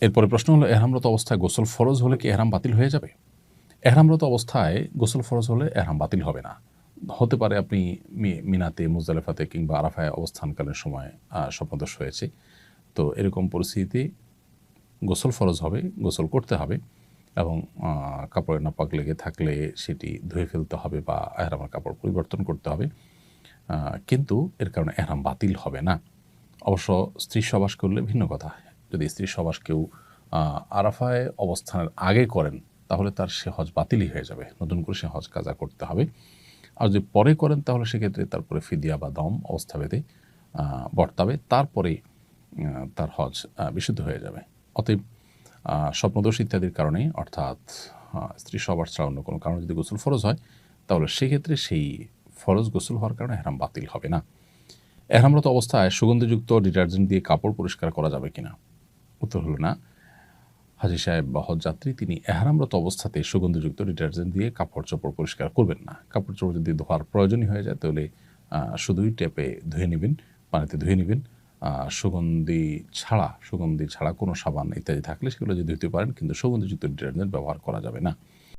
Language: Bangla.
এরপরে প্রশ্ন হলো, এহরামরত অবস্থায় গোসল ফরজ হলে কি এহরাম বাতিল হয়ে যাবে? এহরামরত অবস্থায় গোসল ফরজ হলে এহরাম বাতিল হবে না। হতে পারে আপনি মিনাতে, মুজদালেফাতে কিংবা আরাফায় অবস্থানকালীন সময় স্বপ্নদোষ হয়েছে। তো এরকম পরিস্থিতিতে গোসল ফরজ হবে, গোসল করতে হবে এবং কাপড়ে নাপাক লেগে থাকলে সেটি ধুয়ে ফেলতে হবে বা এহরামের কাপড় পরিবর্তন করতে হবে। কিন্তু এর কারণে এহরাম বাতিল হবে না। অবশ্য স্ত্রী সহবাস করলে ভিন্ন কথা। যদি স্ত্রী সহবাস কেউ আরাফায় অবস্থানের আগে করেন, তাহলে তার সে হজ বাতিলই হয়ে যাবে। নতুন করে সে হজ কাজা করতে হবে। আর যদি পরে করেন, তাহলে সেক্ষেত্রে তারপরে ফিদিয়া বা দম অবস্থাভেদে বর্তাবে। তারপরে তার হজ বিশুদ্ধ হয়ে যাবে। অতএব স্বপ্নদোষ ইত্যাদির কারণে, অর্থাৎ স্ত্রী সহবাস ছাড়া অন্য কোনো কারণে যদি গোসল ফরজ হয়, তাহলে সেক্ষেত্রে সেই ফরজ গোসল হওয়ার কারণে এহরাম বাতিল হবে না। এহরামরত অবস্থায় সুগন্ধিযুক্ত ডিটারজেন্ট দিয়ে কাপড় পরিষ্কার করা যাবে কিনা? উত্তর হলো না। হাজী সাহেব বা হজযাত্রী তিনি এহরামরত অবস্থাতে সুগন্ধিযুক্ত ডিটারজেন্ট দিয়ে কাপড় চোপড় পরিষ্কার করবেন না। কাপড় চোপড় যদি ধোয়ার প্রয়োজনই হয়ে যায়, তাহলে শুধুই ট্যাপে ধুয়ে নেবেন, পানিতে ধুয়ে নেবেন। সুগন্ধি ছাড়া কোনো সাবান ইত্যাদি থাকলে সেগুলো যদি ধুতে পারেন, কিন্তু সুগন্ধিযুক্ত ডিটারজেন্ট ব্যবহার করা যাবে না।